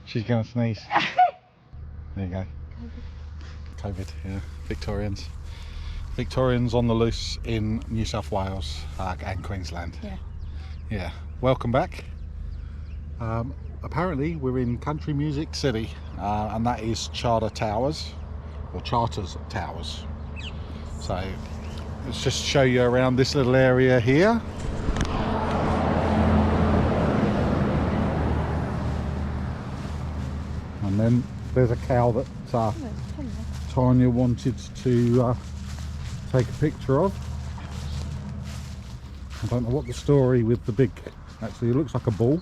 She's going to sneeze. There you go. COVID, yeah. Victorians. Victorians on the loose in New South Wales and Queensland. Yeah. Yeah. Welcome back. Apparently we're in Country Music City, and that is Charter Towers, or Charters Towers. So let's just show you around this little area here. And then there's a cow that Tanya wanted to take a picture of. I don't know what the story with the big, actually it looks like a bull.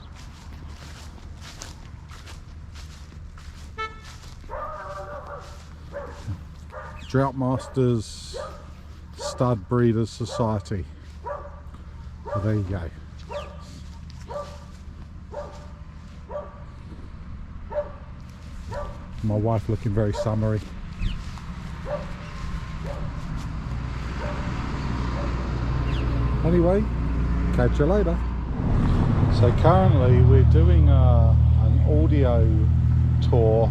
Drought Masters Stud Breeders Society. So there you go. My wife looking very summery. Anyway, catch you later. So currently we're doing an audio tour,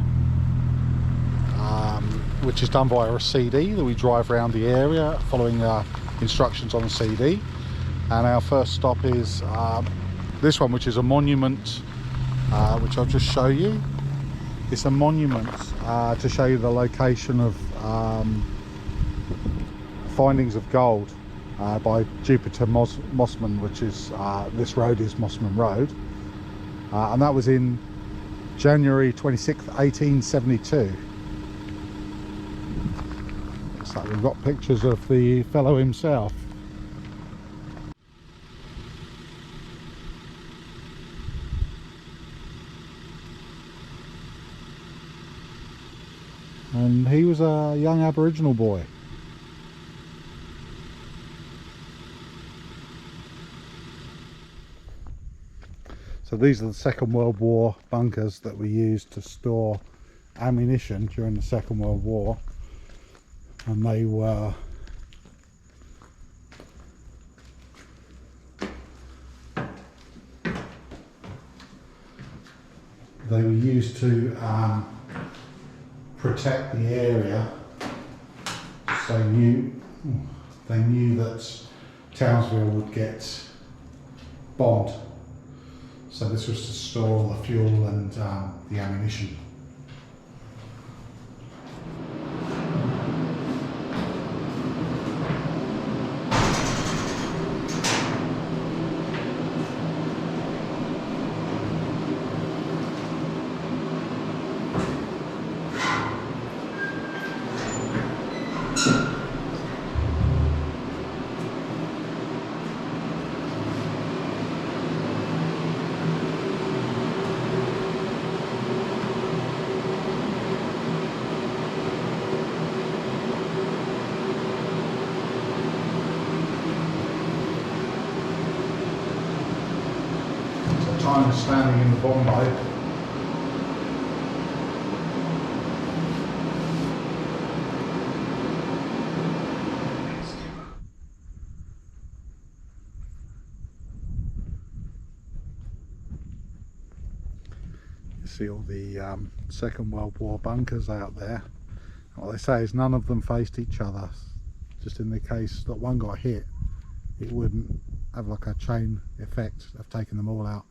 which is done via a CD that we drive around the area following instructions on the CD. And our first stop is this one, which is a monument, which I'll just show you. It's a monument to show you the location of findings of gold by Jupiter Mossman, which is this road is Mossman Road, and that was in January 26th, 1872. So we've got pictures of the fellow himself. And he was a young Aboriginal boy. So these are the Second World War bunkers that we used to store ammunition during the Second World War. And they were used to protect the area They knew that Townsville would get bombed, so this was to store all the fuel and the ammunition. Time standing in the bomb bay. You see all the Second World War bunkers out there. What they say is none of them faced each other, just in the case that one got hit, it wouldn't have like a chain effect of taking them all out.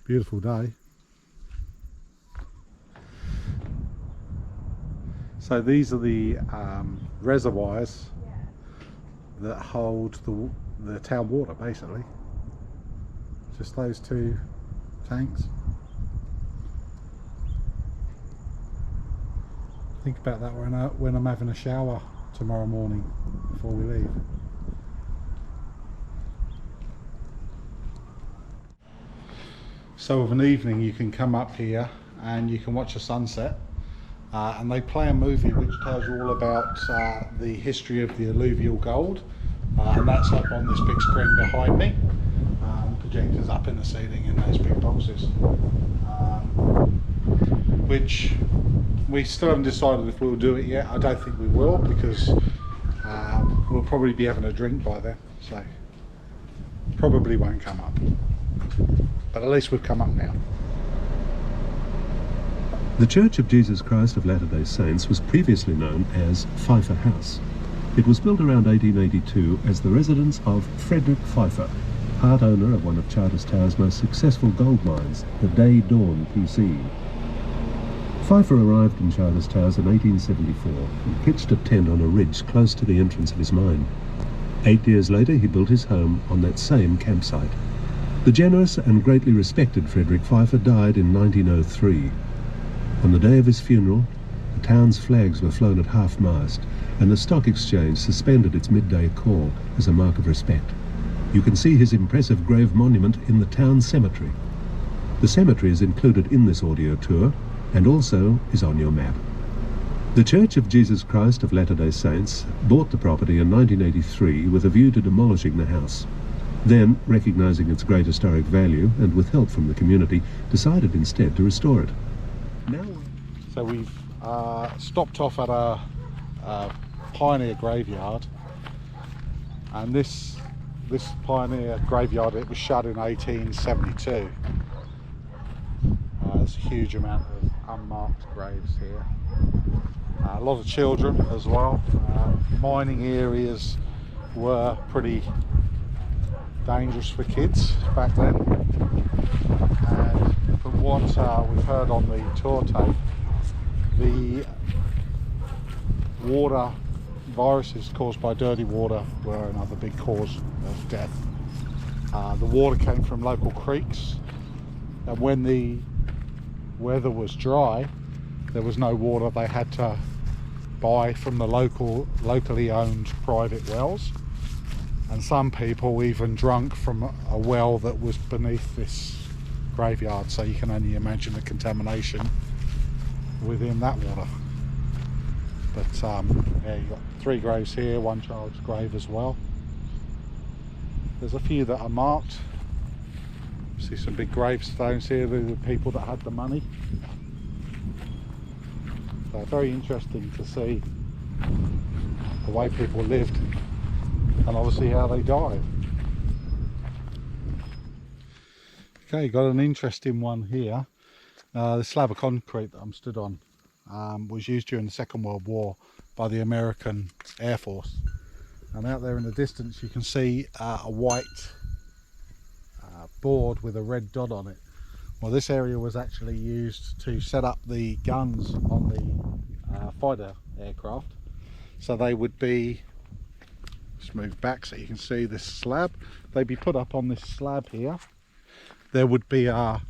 Beautiful day. So these are the reservoirs that hold the town water, basically. Just those two tanks. Think about that when I'm having a shower tomorrow morning before we leave. So of an evening you can come up here and you can watch a sunset, and they play a movie which tells you all about the history of the alluvial gold, and that's up on this big screen behind me. Projectors up in the ceiling in those big boxes, which we still haven't decided if we'll do it yet. I don't think we will, because we'll probably be having a drink by then, so probably won't come up. But at least we've come up now. The Church of Jesus Christ of Latter-day Saints was previously known as Pfeiffer House. It was built around 1882 as the residence of Frederick Pfeiffer, part owner of one of Charterstown's most successful gold mines, the Day Dawn PC. Pfeiffer arrived in Charterstown in 1874 and pitched a tent on a ridge close to the entrance of his mine. 8 years later he built his home on that same campsite. The generous and greatly respected Frederick Pfeiffer died in 1903. On the day of his funeral, the town's flags were flown at half-mast, and the stock exchange suspended its midday call as a mark of respect. You can see his impressive grave monument in the town cemetery. The cemetery is included in this audio tour and also is on your map. The Church of Jesus Christ of Latter-day Saints bought the property in 1983 with a view to demolishing the house. Then, recognizing its great historic value and with help from the community, decided instead to restore it. So we've stopped off at a pioneer graveyard, and this pioneer graveyard, it was shut in 1872. There's a huge amount of unmarked graves here. A lot of children as well. Mining areas were pretty dangerous for kids back then, and from what we've heard on the tour tape, the water viruses caused by dirty water were another big cause of death. The water came from local creeks, and when the weather was dry, there was no water. They had to buy from the locally owned private wells, and some people even drank from a well that was beneath this graveyard, so you can only imagine the contamination within that water. But yeah, you've got 3 graves here, 1 child's grave as well. There's a few that are marked. See some big gravestones here. They're the people that had the money. So very interesting to see the way people lived, and obviously how they died. Okay, got an interesting one here. The slab of concrete that I'm stood on was used during the Second World War by the American Air Force. And out there in the distance you can see a white board with a red dot on it. Well, this area was actually used to set up the guns on the fighter aircraft. So they would be, just move back so you can see this slab, they'd be put up on this slab here. There would be a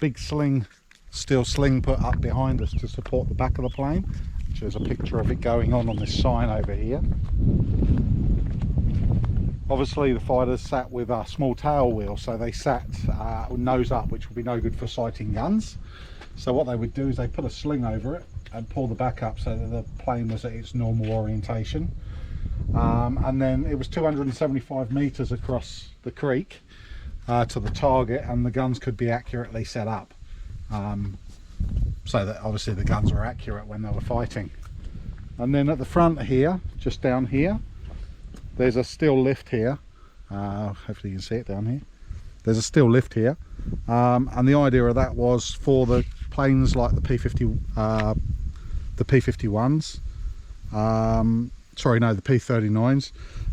big sling, steel sling put up behind us to support the back of the plane, which is a picture of it going on this sign over here. Obviously the fighters sat with a small tail wheel, so they sat nose up, which would be no good for sighting guns. So what they would do is they put a sling over it and pull the back up so that the plane was at its normal orientation. And then it was 275 meters across the creek to the target, and the guns could be accurately set up, so that obviously the guns were accurate when they were fighting. And then at the front here, just down here, there's a steel lift here. Hopefully you can see it down here. There's a steel lift here, and the idea of that was for the planes like the the P-51s, sorry no, the P-39s,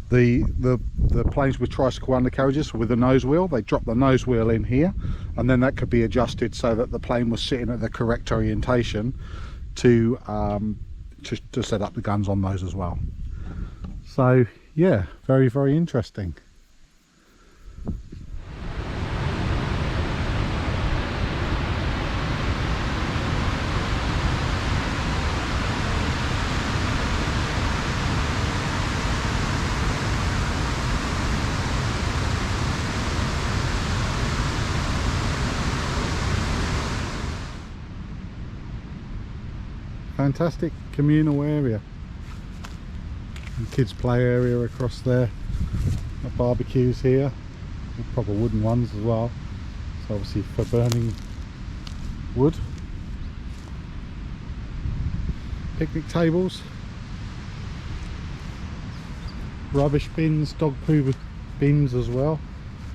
the planes with tricycle undercarriages with the nose wheel. They drop the nose wheel in here, and then that could be adjusted so that the plane was sitting at the correct orientation to set up the guns on those as well. So yeah, very, very interesting. Fantastic communal area. And kids play area across there. The barbecues here, proper wooden ones as well, so obviously for burning wood. Picnic tables, rubbish bins, dog poo bins as well,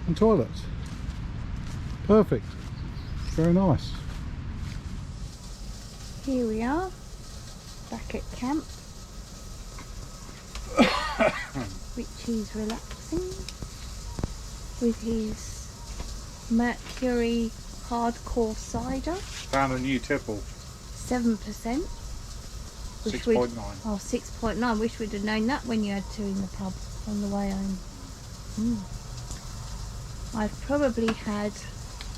and toilets. Perfect, very nice. Here we are, back at camp. Richie's relaxing with his Mercury hardcore cider. Found a new tipple. 7%. 6.9. Oh, 6.9. Wish we'd have known that when you had two in the pub on the way home. I've probably had,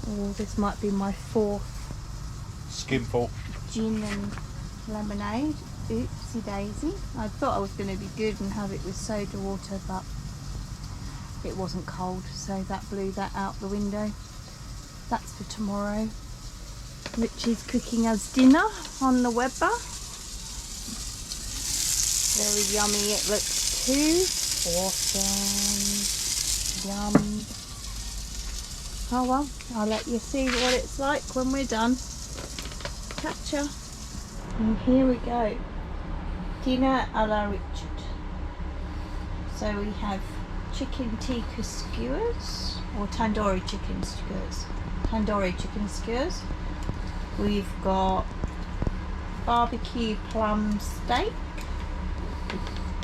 oh, this might be my 4th Skinful. gin and lemonade. Oopsie daisy. I thought I was going to be good and have it with soda water, but it wasn't cold, so that blew that out the window. That's for tomorrow. Richie's cooking us dinner on the Weber. Very yummy it looks too. Awesome. Yum. Oh well, I'll let you see what it's like when we're done. Catch ya. And here we go. Dinner a la Richard. So we have chicken tikka skewers, or tandoori chicken skewers. Tandoori chicken skewers. We've got barbecue plum steak.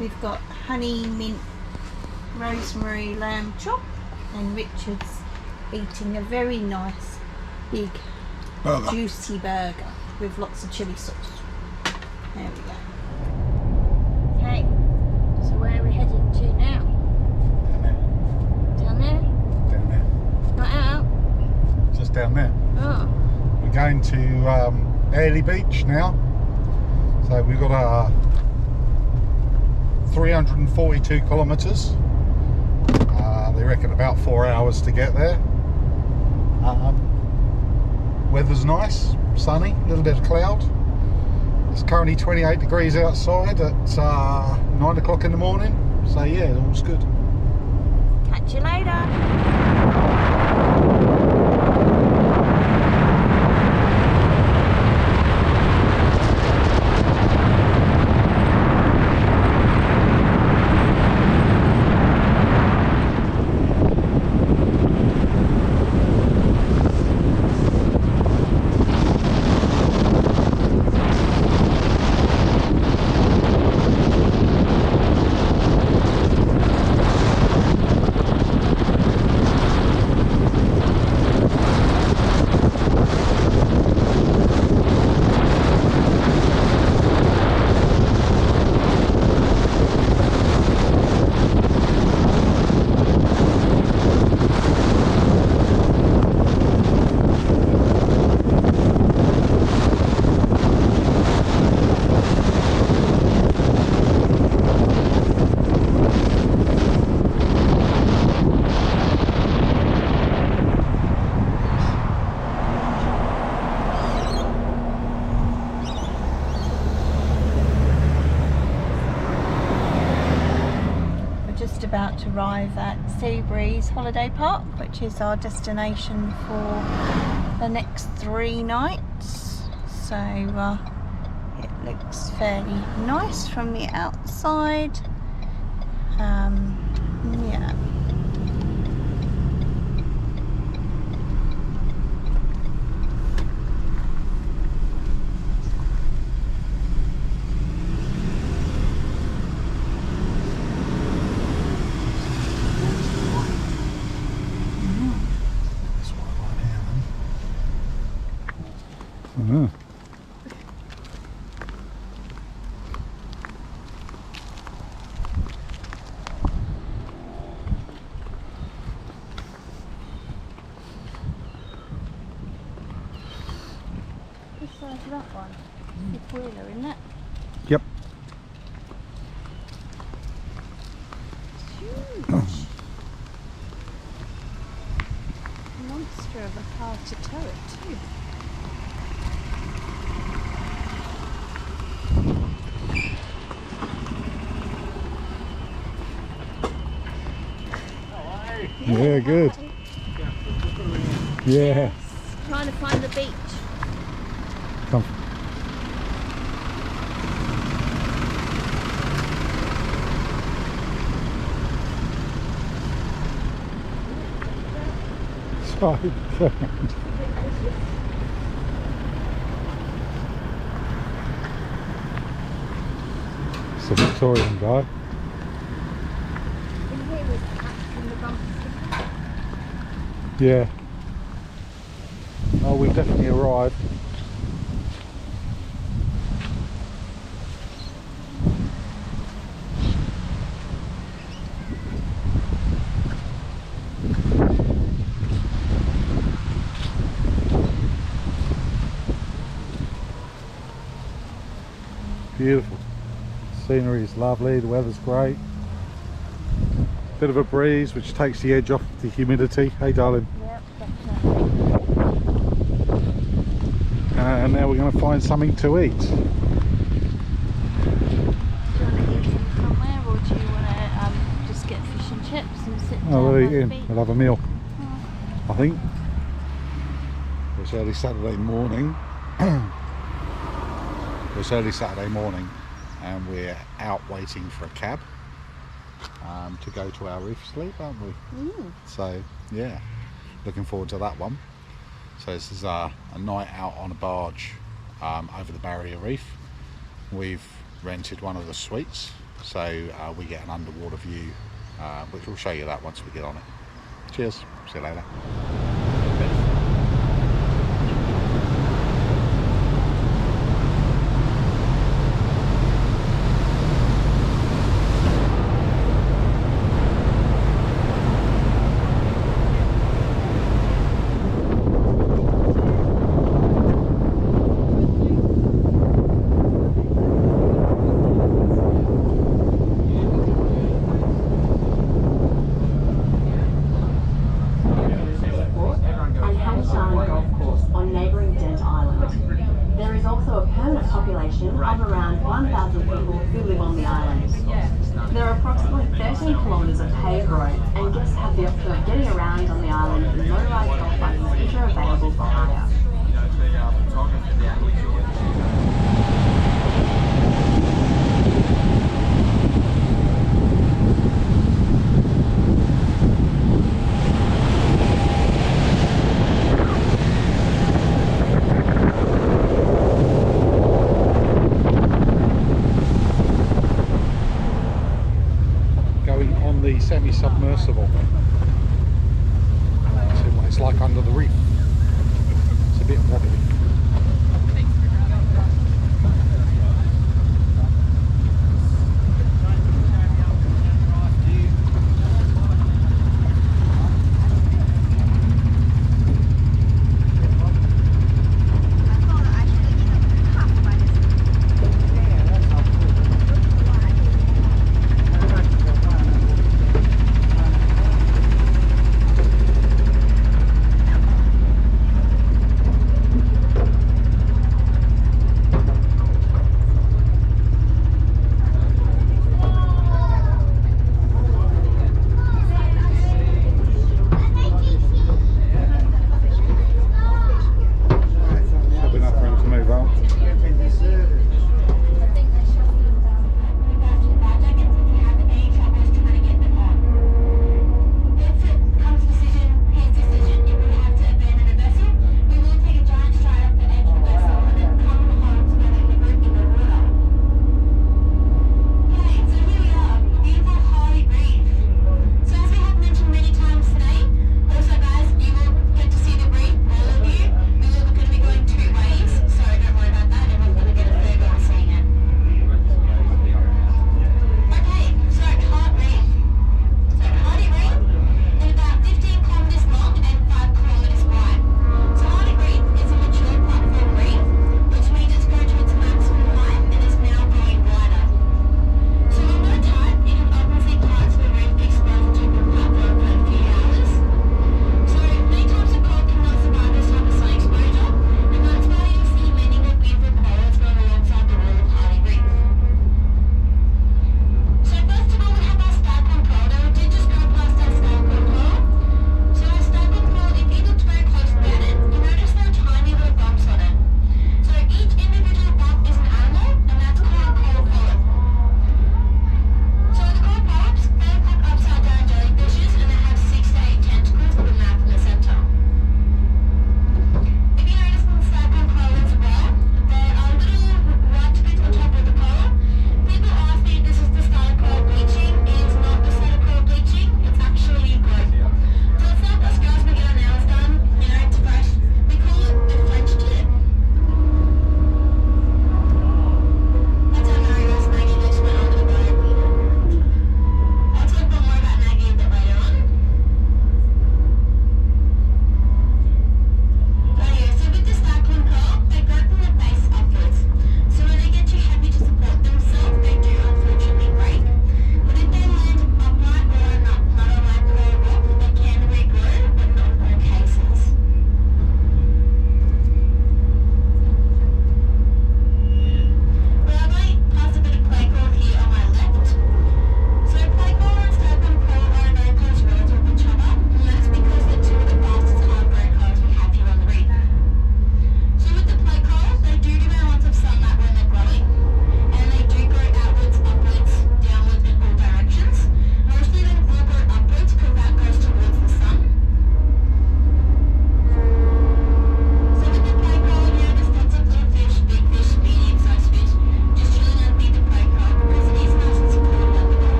We've got honey mint rosemary lamb chop, and Richard's eating a very nice big Burger. Juicy burger with lots of chili sauce. There we go. Okay, so where are we heading to now? Down there. Down there? Down there. Not out? Just down there. Oh. We're going to Airley Beach now. So we've got 342 kilometres. They reckon about 4 hours to get there. Weather's nice, sunny, a little bit of cloud. It's currently 28 degrees outside at 9 o'clock in the morning. So yeah, all's good. Catch you later. arrive at Sea Breeze Holiday Park, which is our destination for the next 3 nights. So it looks fairly nice from the outside. Yeah. Mm. Which side's that one? Big wheeler, isn't it? Yep. It's huge. A monster of a car to tow it too. Yeah, good. Yeah. Trying to find the beach. Come. Side round. It's a Victorian guy. In here was from the bumper. Yeah. Oh, we've definitely arrived. Beautiful. Scenery is lovely, the weather's great. Bit of a breeze which takes the edge off the humidity. Hey darling. Yep, definitely. And now we're going to find something to eat. Do you want to eat in somewhere, or do you want to just get fish and chips and sit down Oh, we'll by eat the in. beach? We'll have a meal, Oh. I think. It's early Saturday morning. It's early Saturday morning and we're out waiting for a cab to go to our Reef Sleep, aren't we? So yeah, looking forward to that one. So this is a night out on a barge over the Barrier Reef. We've rented one of the suites, so we get an underwater view, which we'll show you that once we get on it. Cheers, see you later. Of around 1,000 people who live on the island. There are approximately 13 kilometres of paved roads, and guests have the option of getting around on the island in motorised golf buses which are available for hire. Semi-submersible. See what it's like under the reef.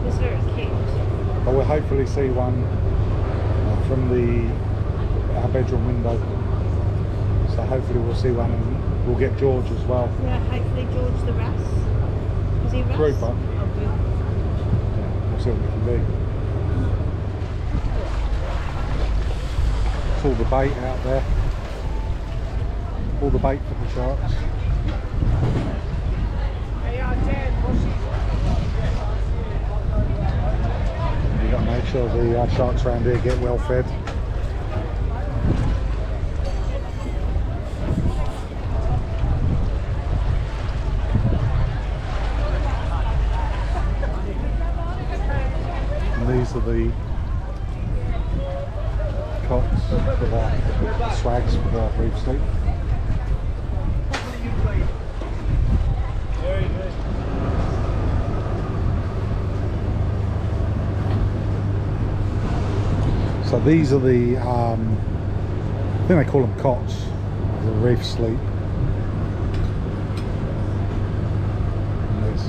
was very cute. But we'll hopefully see one from our bedroom window. So hopefully we'll see one, and we'll get George as well. Yeah, hopefully George the Russ. Is he Russ? Grouper. Oh, Grouper. Yeah, we'll see what we can do. It's all the bait out there. All the bait for the sharks. You've got to make sure the sharks around here get well fed. And these are the cots for the swags for the Reef Sleep. So these are the, I think they call them cots, the Reef Sleep. And there's,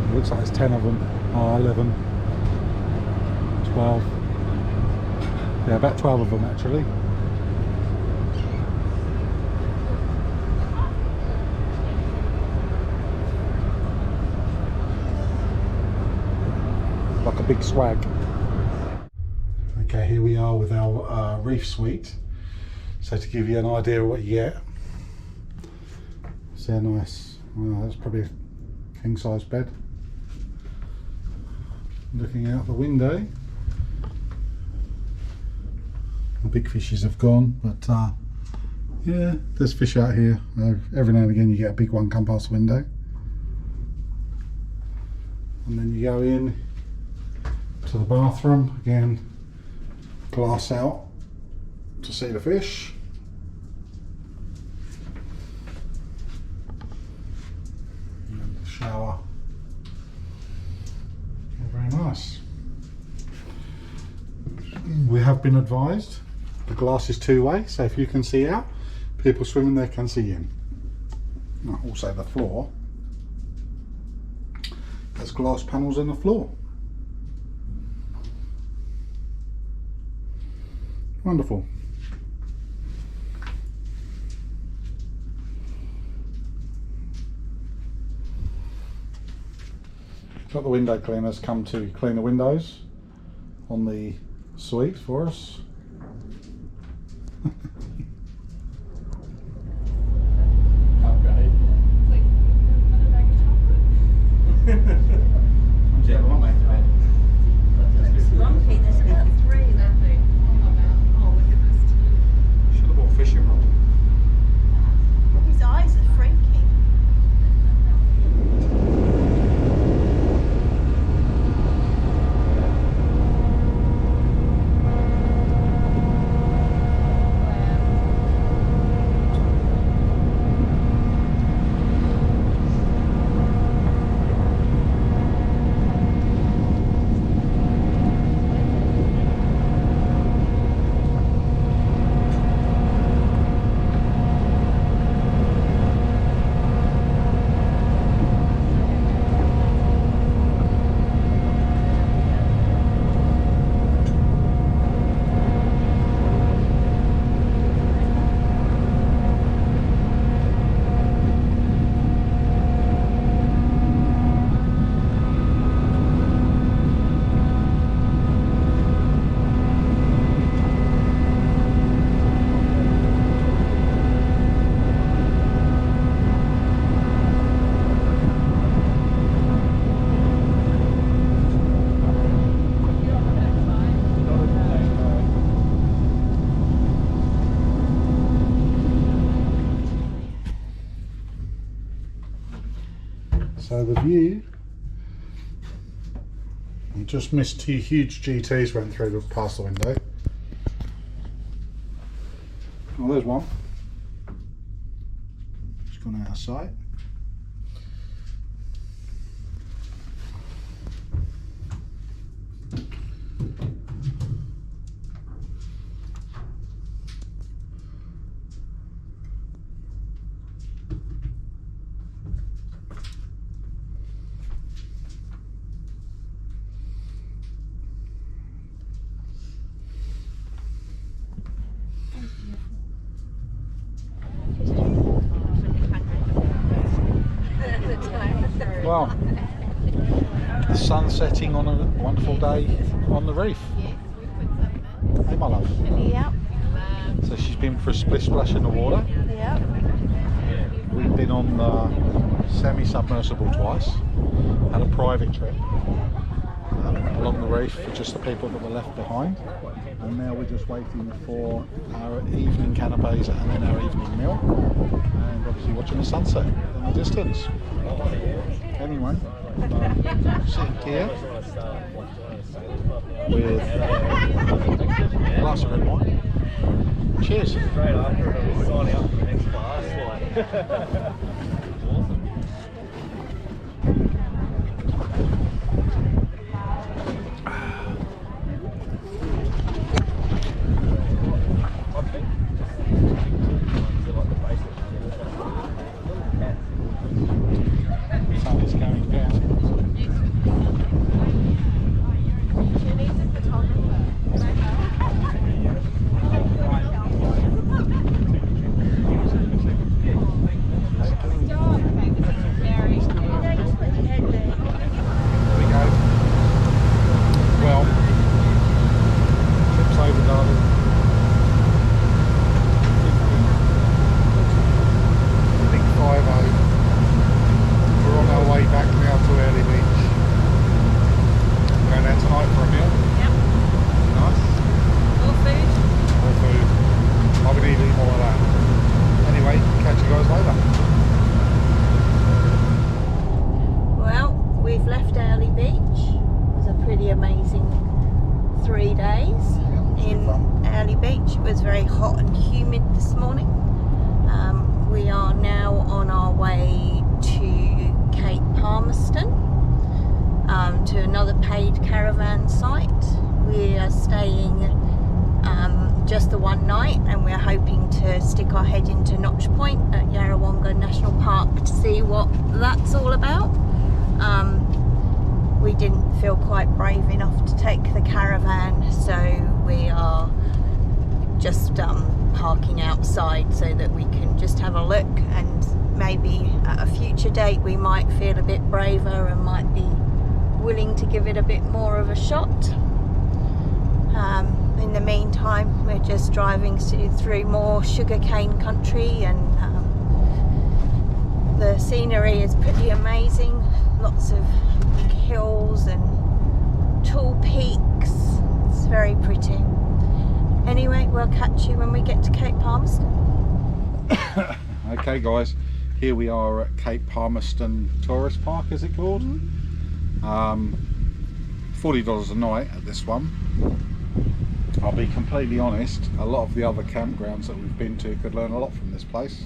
it looks like there's 10 of them, or 11, 12. Yeah, about 12 of them actually. Like a big swag. Okay, here we are with our reef suite. So to give you an idea of what you get, see how nice. Well, that's probably a king size bed. Looking out the window, the big fishes have gone, but yeah, there's fish out here. Every now and again you get a big one come past the window, and then you go in to the bathroom again, glass out to see the fish. And the shower. Very nice. We have been advised the glass is two-way, so if you can see out, people swimming there can see in. Also the floor, there's glass panels in the floor. Wonderful. Got the window cleaners come to clean the windows on the suite for us. Lumpy, there's about 3 there. Should have bought a fishing rod. His eyes are freaking. So the view, you just missed 2 huge GTs went through past the window. Oh, there's one. It's gone out of sight. Well, the sun setting on a wonderful day on the reef. Hey, my love. Yep. So she's been for a splish splash in the water. Yep. We've been on the semi-submersible twice. Had a private trip along the reef for just the people that were left behind. And now we're just waiting for our evening canapes and then our evening meal. And obviously watching the sunset in the distance. Anyway, sitting here with a glass of red wine. Cheers. Straight after it, we're signing up for the next class. Sun is going down. Back now to Airley Beach. Going there tonight for a meal. Yep. Nice. More food. More food. I'll be eating more of that. Anyway, catch you guys later. Well, we've left Airley Beach. It was a pretty amazing 3 days in Airley Beach. It was very hot and humid this morning. We are now on our way to Cape Parmerson, to another paid caravan site. We are staying just the one night, and we're hoping to stick our head into Notch Point at Yarrawonga National Park to see what that's all about. We didn't feel quite brave enough to take the caravan, so we are just parking outside so that we can just have a look, and maybe at a future date we might feel a bit braver and might be willing to give it a bit more of a shot. In the meantime, we're just driving through more sugarcane country, and the scenery is pretty amazing. Lots of big hills and tall peaks. It's very pretty. Anyway, we'll catch you when we get to Cape Palmerston. Okay guys, here we are at Cape Palmerston Tourist Park, is it called? $40 a night at this one. I'll be completely honest, a lot of the other campgrounds that we've been to could learn a lot from this place.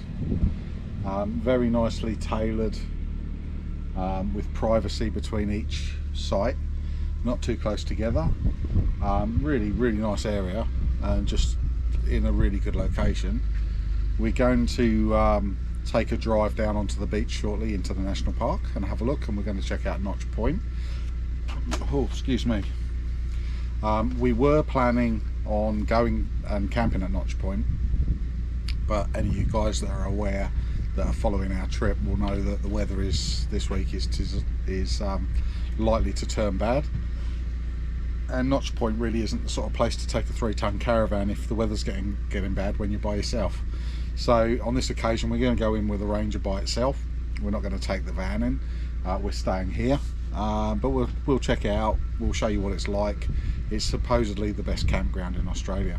Very nicely tailored, with privacy between each site, not too close together. Really nice area, and just in a really good location. We're going to take a drive down onto the beach shortly into the national park and have a look, and we're going to check out Notch Point. Oh, excuse me. We were planning on going and camping at Notch Point, but any of you guys that are aware, that are following our trip, will know that the weather this week is likely to turn bad, and Notch Point really isn't the sort of place to take a 3-ton caravan if the weather's getting weather when you're by yourself. So on this occasion we're going to go in with a Ranger by itself. We're not going to take the van in. We're staying here, but we'll check it out. We'll show you what it's like. It's supposedly the best campground in Australia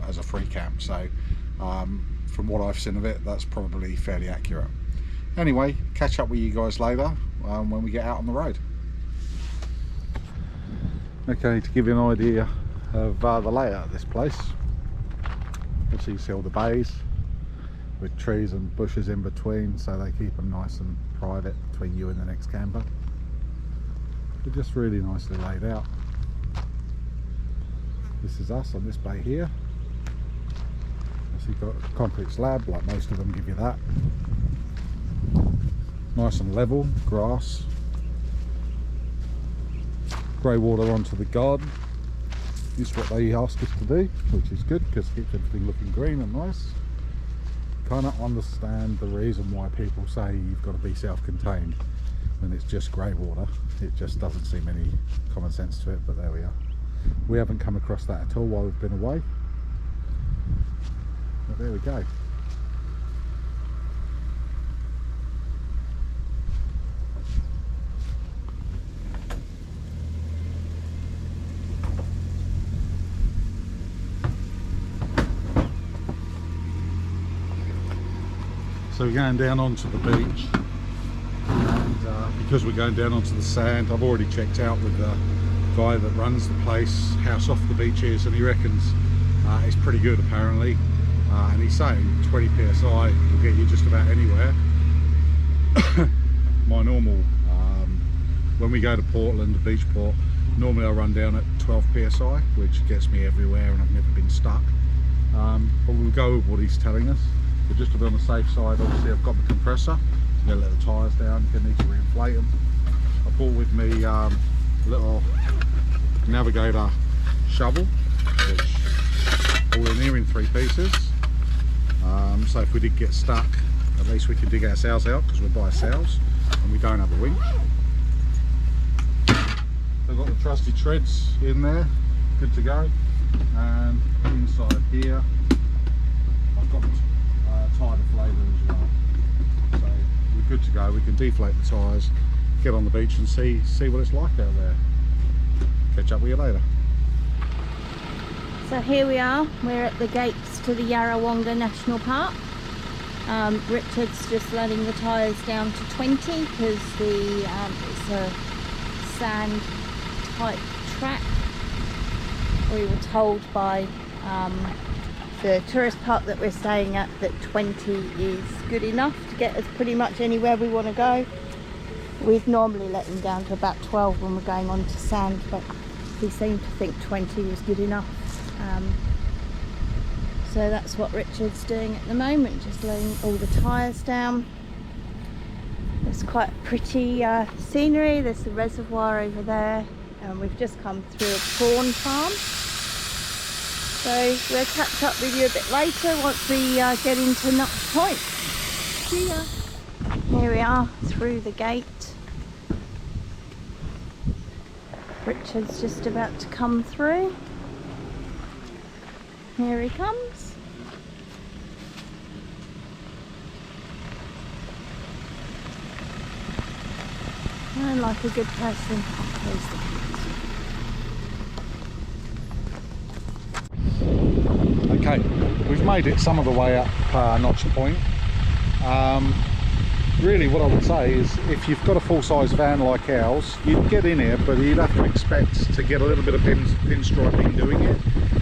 as a free camp, so from what I've seen of it, that's probably fairly accurate. Anyway, catch up with you guys later when we get out on the road. Okay, to give you an idea of the layout of this place, obviously you see all the bays with trees and bushes in between, so they keep them nice and private between you and the next camper. They're just really nicely laid out. This is us on this bay here. So you've got a concrete slab, like most of them give you that. Nice and level, grass. Grey water onto the garden. This is what they asked us to do, which is good because it keeps everything looking green and nice. Kind of understand the reason why people say you've got to be self-contained when it's just grey water. It just doesn't seem any common sense to it, but there we are. We haven't come across that at all while we've been away, but there we go. So we're going down onto the beach, and because we're going down onto the sand, I've already checked out with the guy that runs the place how soft the beach is, and he reckons it's pretty good apparently, and he's saying 20 psi will get you just about anywhere. My normal, when we go to Portland, the beach port, normally I run down at 12 psi, which gets me everywhere and I've never been stuck, but we'll go with what he's telling us. But just to be on the safe side, obviously I've got the compressor. I'm going to let the tyres down, you need to reinflate them. I brought with me a little navigator shovel, which all in here in 3 pieces. So if we did get stuck, at least we can dig ourselves out, because we're by ourselves and we don't have a winch. I've got the trusty treads in there, good to go. And inside here, I've got tyre deflator as well, so we're good to go. We can deflate the tyres, get on the beach and see what it's like out there. Catch up with you later. So here we are, we're at the gates to the Yarrawonga National Park. Richard's just letting the tyres down to 20 because it's a sand type track. We were told by the tourist park that we're staying at that 20 is good enough to get us pretty much anywhere we want to go. We've normally let them down to about 12 when we're going on to sand, but he seemed to think 20 was good enough. So that's what Richard's doing at the moment, just laying all the tyres down. It's quite pretty scenery. There's the reservoir over there, and we've just come through a prawn farm. So we'll catch up with you a bit later once we get into Nuts Point. See ya! Here we are through the gate. Richard's just about to come through. Here he comes. And like a good person, I'll close the gate. Okay, we've made it some of the way up Notch Point. Really what I would say is if you've got a full-size van like ours, you'd get in here, but you'd have to expect to get a little bit of pinstriping doing it.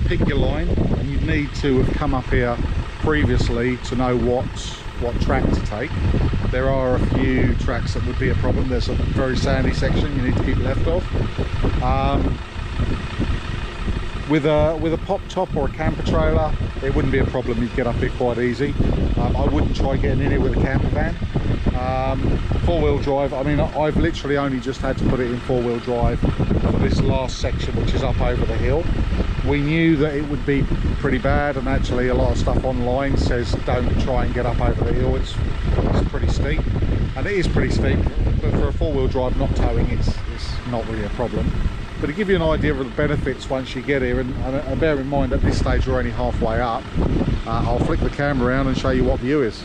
Pick your line, and you'd need to have come up here previously to know what track to take. There are a few tracks that would be a problem. There's a very sandy section you need to keep left of. With a pop top or a camper trailer, it wouldn't be a problem. You'd get up here quite easy. I wouldn't try getting in here with a camper van. 4-wheel drive, I mean, I've literally only just had to put it in 4-wheel drive for this last section, which is up over the hill. We knew that it would be pretty bad, and actually a lot of stuff online says don't try and get up over the hill. It's pretty steep, and it is pretty steep, but for a 4-wheel drive not towing, it's not really a problem. But to give you an idea of the benefits once you get here, and bear in mind at this stage we're only halfway up, I'll flick the camera around and show you what view is.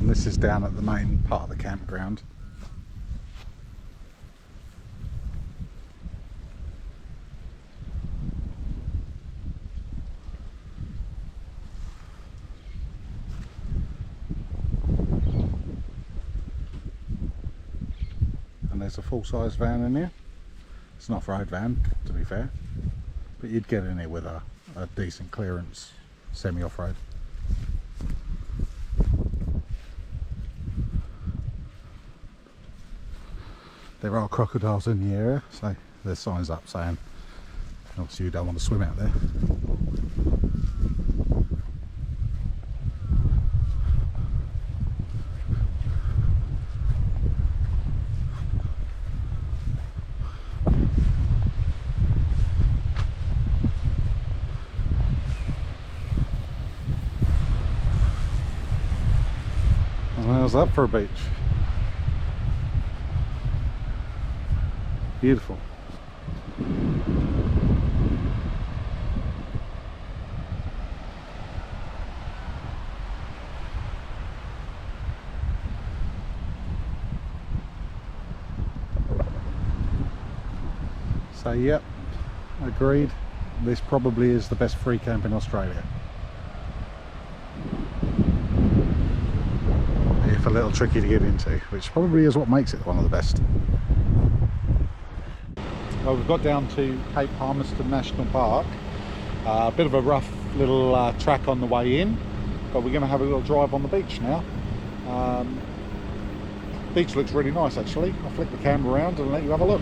This is down at the main part of the campground. And there's a full-size van in here. It's an off-road van, to be fair, but you'd get in here with a decent clearance semi-off-road. there are crocodiles in the area, so there's signs up saying obviously you don't want to swim out there. How's that for a beach? Beautiful. So yep, agreed. This probably is the best free camp in Australia. If a little tricky to get into, which probably is what makes it one of the best. Well, we've got down to Cape Parmerson National Park. A bit of a rough little track on the way in, but we're going to have a little drive on the beach now. Beach looks really nice actually. I'll flick the camera around and let you have a look.